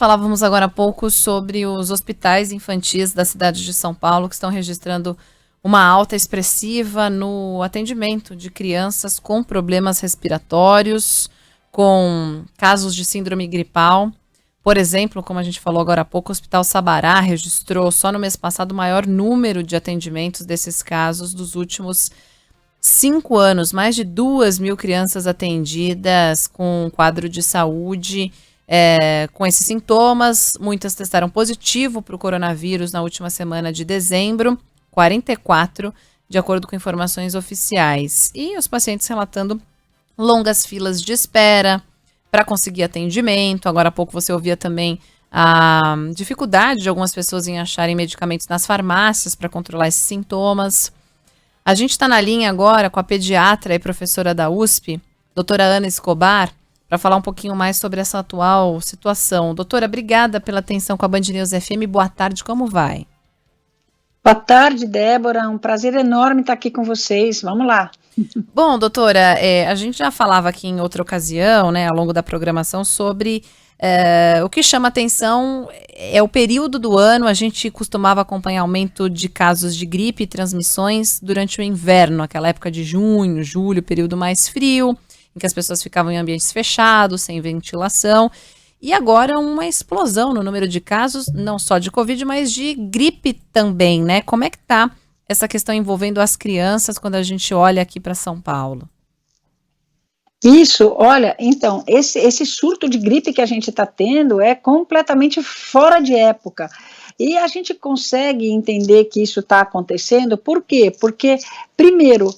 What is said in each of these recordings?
Falávamos agora há pouco sobre os hospitais infantis da cidade de São Paulo que estão registrando uma alta expressiva no atendimento de crianças com problemas respiratórios, com casos de síndrome gripal. Por exemplo, como a gente falou agora há pouco, o Hospital Sabará registrou só no mês passado o maior número de atendimentos desses casos dos últimos 5 anos. Mais de 2.000 crianças atendidas com um quadro de saúde com esses sintomas. Muitas testaram positivo para o coronavírus na última semana de dezembro, 44, de acordo com informações oficiais. E os pacientes relatando longas filas de espera para conseguir atendimento. Agora há pouco você ouvia também a dificuldade de algumas pessoas em acharem medicamentos nas farmácias para controlar esses sintomas. A gente está na linha agora com a pediatra e professora da USP, doutora Ana Escobar, para falar um pouquinho mais sobre essa atual situação. Doutora, obrigada pela atenção com a Band News FM. Boa tarde, como vai? Boa tarde, Débora. Um prazer enorme estar aqui com vocês. Vamos lá. Bom, doutora, a gente já falava aqui em outra ocasião, né, ao longo da programação, sobre o que chama atenção é o período do ano. A gente costumava acompanhar aumento de casos de gripe e transmissões durante o inverno, aquela época de junho, julho, período mais frio, em que as pessoas ficavam em ambientes fechados, sem ventilação. E agora uma explosão no número de casos, não só de Covid, mas de gripe também, né? Como é que tá essa questão envolvendo as crianças quando a gente olha aqui para São Paulo? Isso, olha, então, esse surto de gripe que a gente está tendo é completamente fora de época. E a gente consegue entender que isso está acontecendo, por quê? Porque, primeiro,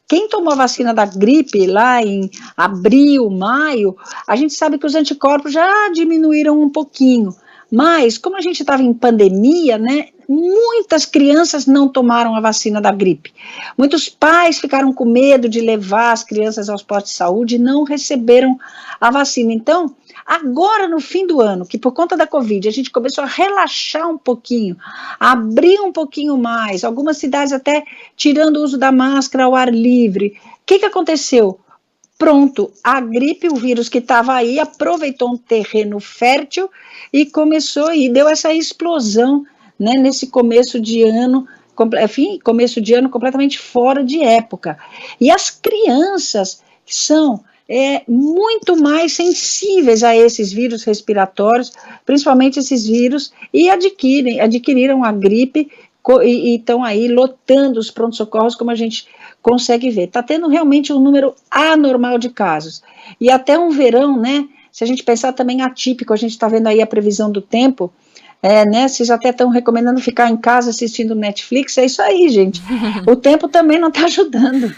quem tomou a vacina da gripe lá em abril, maio, a gente sabe que os anticorpos já diminuíram um pouquinho. Mas, como a gente estava em pandemia, né, muitas crianças não tomaram a vacina da gripe. Muitos pais ficaram com medo de levar as crianças aos postos de saúde e não receberam a vacina. Então, agora no fim do ano, que por conta da Covid, a gente começou a relaxar um pouquinho, a abrir um pouquinho mais, algumas cidades até tirando o uso da máscara ao ar livre. O que aconteceu? Pronto, a gripe, o vírus que estava aí, aproveitou um terreno fértil e começou e deu essa explosão, né, nesse começo de ano, começo de ano completamente fora de época. E as crianças são muito mais sensíveis a esses vírus respiratórios, principalmente esses vírus, e adquiriram a gripe e estão aí lotando os pronto-socorros, como a gente consegue ver. Está tendo realmente um número anormal de casos. E até um verão, né, se a gente pensar também atípico, a gente está vendo aí a previsão do tempo, né, vocês até estão recomendando ficar em casa assistindo Netflix, é isso aí, gente. O tempo também não está ajudando.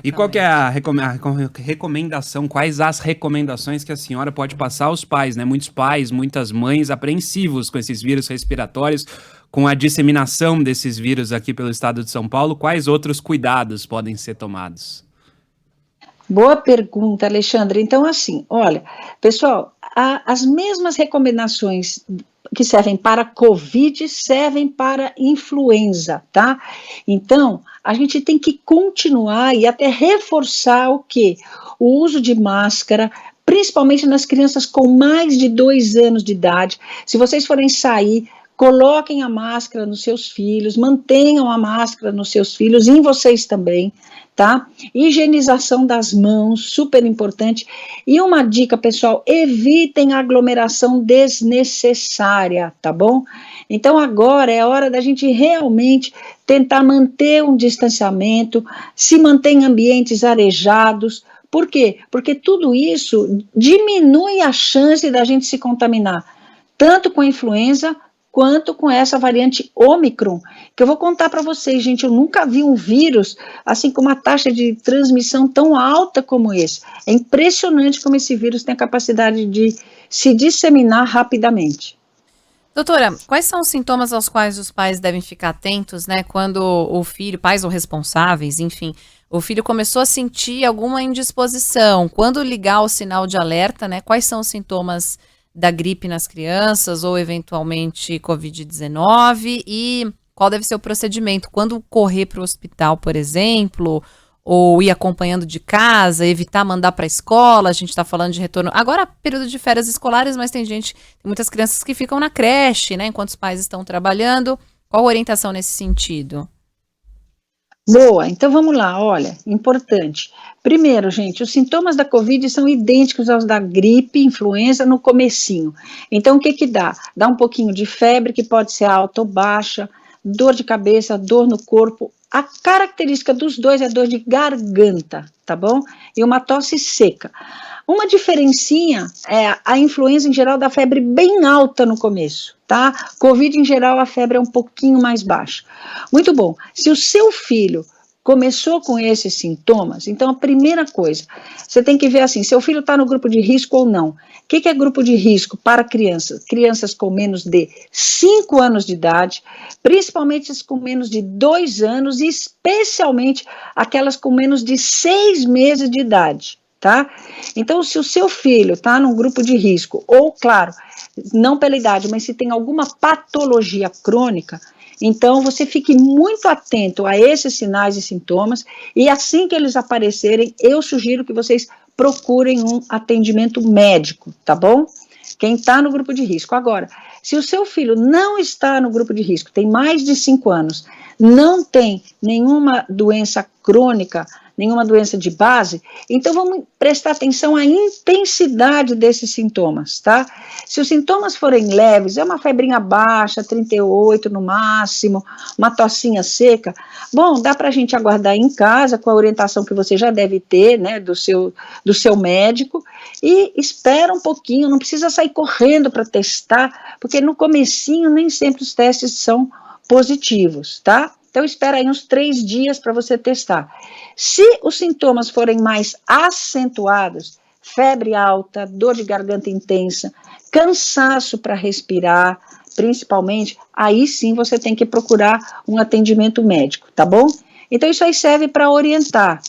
E qual que é a recomendação, quais as recomendações que a senhora pode passar aos pais, né? Muitos pais, muitas mães apreensivos com esses vírus respiratórios, com a disseminação desses vírus aqui pelo estado de São Paulo, quais outros cuidados podem ser tomados? Boa pergunta, Alexandre. Então, assim, olha, pessoal, as mesmas recomendações que servem para Covid servem para influenza, tá? Então, a gente tem que continuar e até reforçar o quê? O uso de máscara, principalmente nas crianças com mais de 2 anos de idade. Se vocês forem sair, coloquem a máscara nos seus filhos, mantenham a máscara nos seus filhos e em vocês também, tá? Higienização das mãos, super importante. E uma dica, pessoal, evitem aglomeração desnecessária, tá bom? Então agora é hora da gente realmente tentar manter um distanciamento, se manter em ambientes arejados. Por quê? Porque tudo isso diminui a chance da gente se contaminar, tanto com a influenza, quanto com essa variante Ômicron, que eu vou contar para vocês, gente, eu nunca vi um vírus, assim, com uma taxa de transmissão tão alta como esse. É impressionante como esse vírus tem a capacidade de se disseminar rapidamente. Doutora, quais são os sintomas aos quais os pais devem ficar atentos, né, quando o filho, pais ou responsáveis, enfim, o filho começou a sentir alguma indisposição? Quando ligar o sinal de alerta, né, quais são os sintomas da gripe nas crianças ou eventualmente Covid-19 e qual deve ser o procedimento? Quando correr para o hospital, por exemplo, ou ir acompanhando de casa, evitar mandar para a escola? A gente está falando de retorno. Agora, período de férias escolares, mas tem muitas crianças que ficam na creche, né, enquanto os pais estão trabalhando. Qual a orientação nesse sentido? Boa, então vamos lá, olha, importante. Primeiro, gente, os sintomas da Covid são idênticos aos da gripe, influenza no comecinho. Então, o que que dá? Dá um pouquinho de febre, que pode ser alta ou baixa, dor de cabeça, dor no corpo. A característica dos dois é dor de garganta, tá bom? E uma tosse seca. Uma diferencinha é a influenza em geral da febre bem alta no começo, tá? Covid em geral a febre é um pouquinho mais baixa. Muito bom. Se o seu filho começou com esses sintomas, então a primeira coisa, você tem que ver assim, seu filho está no grupo de risco ou não. O que é grupo de risco para crianças? Crianças com menos de 5 anos de idade, principalmente as com menos de 2 anos e especialmente aquelas com menos de 6 meses de idade. Tá? Então, se o seu filho está num grupo de risco, ou, claro, não pela idade, mas se tem alguma patologia crônica, então você fique muito atento a esses sinais e sintomas, e assim que eles aparecerem, eu sugiro que vocês procurem um atendimento médico, tá bom? Quem está no grupo de risco. Agora, se o seu filho não está no grupo de risco, tem mais de 5 anos, não tem nenhuma doença crônica, nenhuma doença de base, então vamos prestar atenção à intensidade desses sintomas, tá? Se os sintomas forem leves, é uma febrinha baixa, 38 no máximo, uma tossinha seca, bom, dá pra gente aguardar em casa com a orientação que você já deve ter, né, do seu médico, e espera um pouquinho, não precisa sair correndo para testar, porque no comecinho nem sempre os testes são positivos, tá? Então, espera aí uns 3 dias para você testar. Se os sintomas forem mais acentuados, febre alta, dor de garganta intensa, cansaço para respirar, principalmente, aí sim você tem que procurar um atendimento médico, tá bom? Então, isso aí serve para orientar.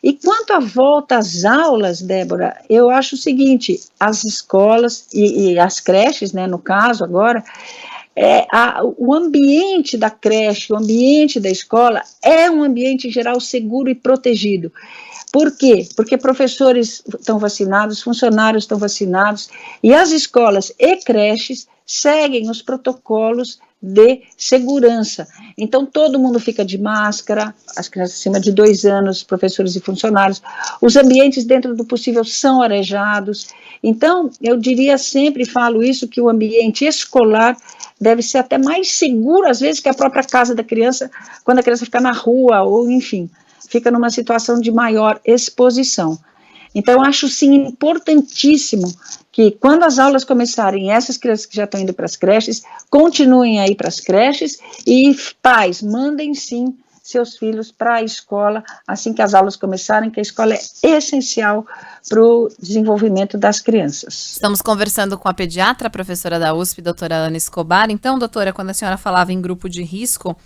E quanto à volta às aulas, Débora, eu acho o seguinte, as escolas e as creches, né, no caso agora, o ambiente da creche, o ambiente da escola é um ambiente em geral seguro e protegido. Por quê? Porque professores estão vacinados, funcionários estão vacinados e as escolas e creches seguem os protocolos de segurança. Então, todo mundo fica de máscara, as crianças acima de 2 anos, professores e funcionários, os ambientes dentro do possível são arejados. Então, eu diria sempre, falo isso, que o ambiente escolar deve ser até mais seguro, às vezes, que a própria casa da criança, quando a criança fica na rua, ou enfim, fica numa situação de maior exposição. Então, acho sim importantíssimo que quando as aulas começarem, essas crianças que já estão indo para as creches, continuem aí para as creches e pais, mandem sim seus filhos para a escola assim que as aulas começarem, que a escola é essencial para o desenvolvimento das crianças. Estamos conversando com a pediatra, professora da USP, doutora Ana Escobar. Então, doutora, quando a senhora falava em grupo de risco,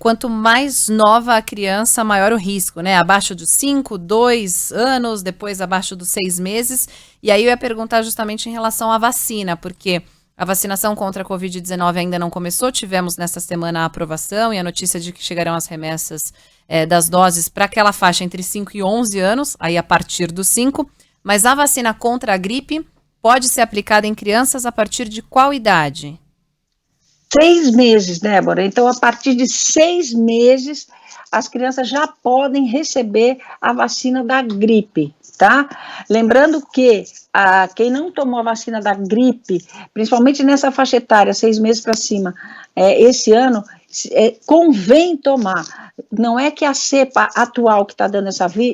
quanto mais nova a criança, maior o risco, né? Abaixo dos 5, 2 anos, depois abaixo dos 6 meses. E aí eu ia perguntar justamente em relação à vacina, porque a vacinação contra a Covid-19 ainda não começou, tivemos nesta semana a aprovação e a notícia de que chegarão as remessas das doses para aquela faixa entre 5 e 11 anos, aí a partir dos 5, mas a vacina contra a gripe pode ser aplicada em crianças a partir de qual idade? 6 meses, Débora. Então, a partir de 6 meses, as crianças já podem receber a vacina da gripe, tá? Lembrando que quem não tomou a vacina da gripe, principalmente nessa faixa etária, 6 meses para cima, esse ano, convém tomar. Não é que a cepa atual que está dando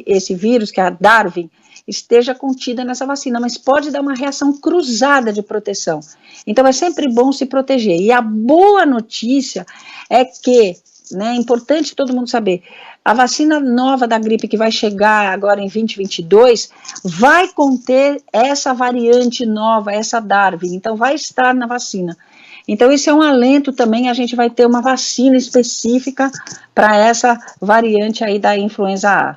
esse vírus, que é a Darwin, esteja contida nessa vacina, mas pode dar uma reação cruzada de proteção. Então, é sempre bom se proteger. E a boa notícia é que, né, é importante todo mundo saber, a vacina nova da gripe que vai chegar agora em 2022 vai conter essa variante nova, essa Darwin, então vai estar na vacina. Então, isso é um alento também, a gente vai ter uma vacina específica para essa variante aí da influenza A.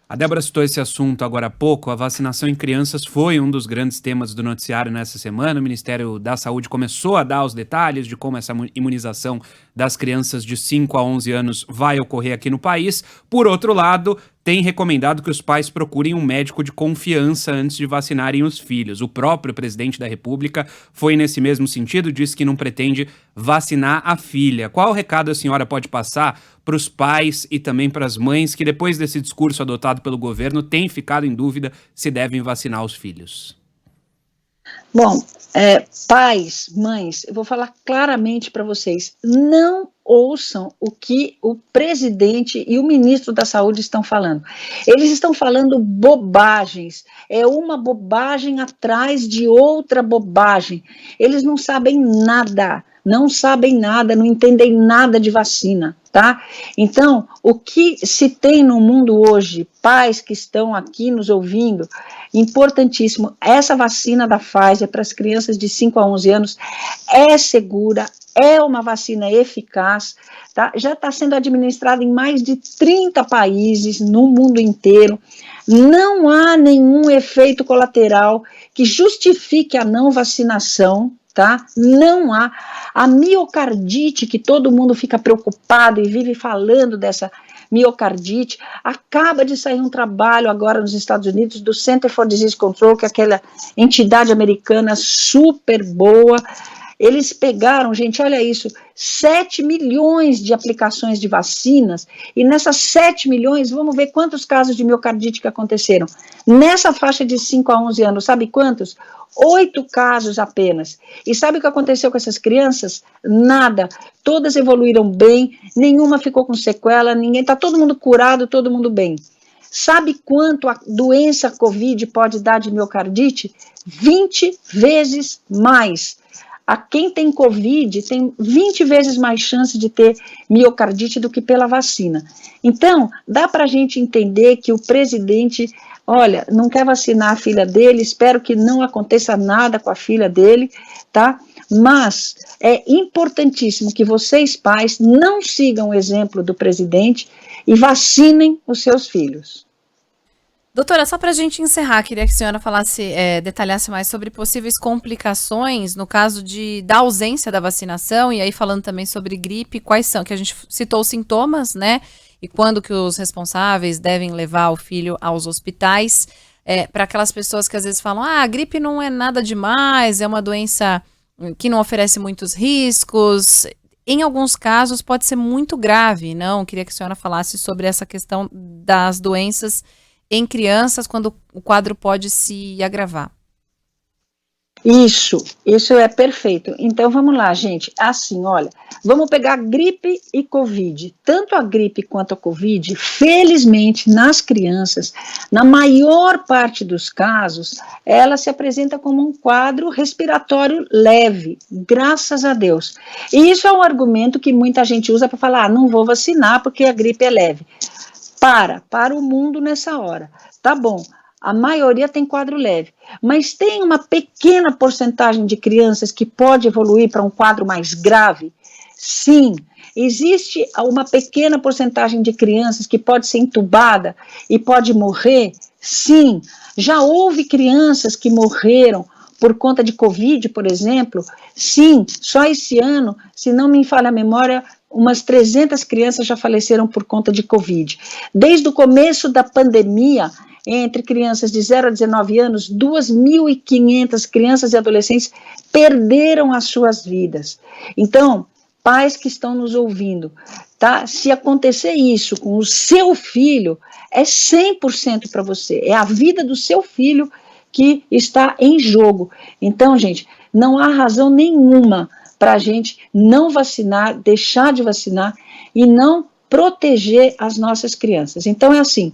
A Débora citou esse assunto agora há pouco. A vacinação em crianças foi um dos grandes temas do noticiário nessa semana. O Ministério da Saúde começou a dar os detalhes de como essa imunização das crianças de 5 a 11 anos vai ocorrer aqui no país. Por outro lado, tem recomendado que os pais procurem um médico de confiança antes de vacinarem os filhos. O próprio presidente da República foi nesse mesmo sentido, disse que não pretende vacinar a filha. Qual recado a senhora pode passar para os pais e também para as mães que, depois desse discurso adotado pelo governo, têm ficado em dúvida se devem vacinar os filhos? Bom, pais, mães, eu vou falar claramente para vocês, não ouçam o que o presidente e o ministro da Saúde estão falando. Eles estão falando bobagens, é uma bobagem atrás de outra bobagem. Eles não sabem nada, não entendem nada de vacina, tá? Então, o que se tem no mundo hoje, pais que estão aqui nos ouvindo, importantíssimo, essa vacina da Pfizer para as crianças de 5 a 11 anos é segura, é uma vacina eficaz, tá? Já está sendo administrada em mais de 30 países no mundo inteiro, não há nenhum efeito colateral que justifique a não vacinação, tá? Não há. A miocardite, que todo mundo fica preocupado e vive falando dessa miocardite, acaba de sair um trabalho agora nos Estados Unidos do Center for Disease Control, que é aquela entidade americana super boa. Eles pegaram, gente, olha isso, 7 milhões de aplicações de vacinas, e nessas 7 milhões, vamos ver quantos casos de miocardite que aconteceram. Nessa faixa de 5 a 11 anos, sabe quantos? 8 casos apenas. E sabe o que aconteceu com essas crianças? Nada. Todas evoluíram bem, nenhuma ficou com sequela, está todo mundo curado, todo mundo bem. Sabe quanto a doença COVID pode dar de miocardite? 20 vezes mais. A quem tem COVID tem 20 vezes mais chance de ter miocardite do que pela vacina. Então, dá para a gente entender que o presidente, olha, não quer vacinar a filha dele, espero que não aconteça nada com a filha dele, tá? Mas é importantíssimo que vocês, pais, não sigam o exemplo do presidente e vacinem os seus filhos. Doutora, só para a gente encerrar, queria que a senhora falasse, detalhasse mais sobre possíveis complicações no caso da ausência da vacinação, e aí falando também sobre gripe, quais são, que a gente citou os sintomas, né, e quando que os responsáveis devem levar o filho aos hospitais, para aquelas pessoas que às vezes falam, a gripe não é nada demais, é uma doença que não oferece muitos riscos, em alguns casos pode ser muito grave, não? Queria que a senhora falasse sobre essa questão das doenças em crianças, quando o quadro pode se agravar. Isso é perfeito. Então, vamos lá, gente. Assim, olha, vamos pegar gripe e Covid. Tanto a gripe quanto a Covid, felizmente, nas crianças, na maior parte dos casos, ela se apresenta como um quadro respiratório leve, graças a Deus. E isso é um argumento que muita gente usa para falar, não vou vacinar porque a gripe é leve. Para o mundo nessa hora. Tá bom, a maioria tem quadro leve, mas tem uma pequena porcentagem de crianças que pode evoluir para um quadro mais grave? Sim, existe uma pequena porcentagem de crianças que pode ser entubada e pode morrer? Sim, já houve crianças que morreram por conta de Covid, por exemplo? Sim, só esse ano, se não me falha a memória, umas 300 crianças já faleceram por conta de Covid. Desde o começo da pandemia, entre crianças de 0 a 19 anos, 2.500 crianças e adolescentes perderam as suas vidas. Então, pais que estão nos ouvindo, tá? Se acontecer isso com o seu filho, é 100% para você. É a vida do seu filho que está em jogo. Então, gente, não há razão nenhuma para a gente não vacinar, deixar de vacinar e não proteger as nossas crianças. Então é assim,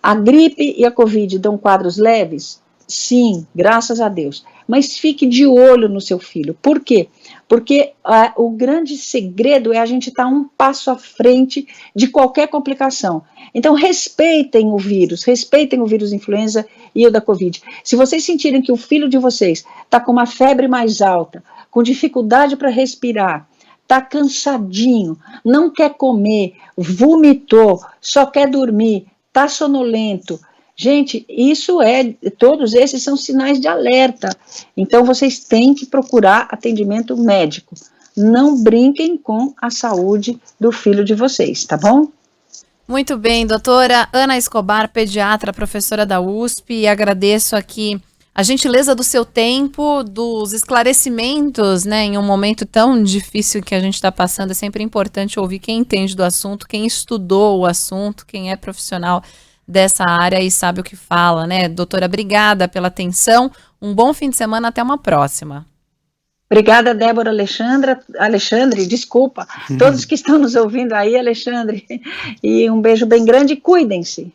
a gripe e a Covid dão quadros leves? Sim, graças a Deus. Mas fique de olho no seu filho. Por quê? Porque o grande segredo é a gente estar um passo à frente de qualquer complicação. Então respeitem o vírus influenza e o da Covid. Se vocês sentirem que o filho de vocês está com uma febre mais alta, com dificuldade para respirar, está cansadinho, não quer comer, vomitou, só quer dormir, está sonolento. Gente, todos esses são sinais de alerta. Então, vocês têm que procurar atendimento médico. Não brinquem com a saúde do filho de vocês, tá bom? Muito bem, doutora Ana Escobar, pediatra, professora da USP, e agradeço aqui a gentileza do seu tempo, dos esclarecimentos, né, em um momento tão difícil que a gente está passando. É sempre importante ouvir quem entende do assunto, quem estudou o assunto, quem é profissional dessa área e sabe o que fala, né? Doutora, obrigada pela atenção, um bom fim de semana, até uma próxima. Obrigada, Débora, Alexandre, desculpa, todos que estão nos ouvindo aí, Alexandre, e um beijo bem grande, cuidem-se.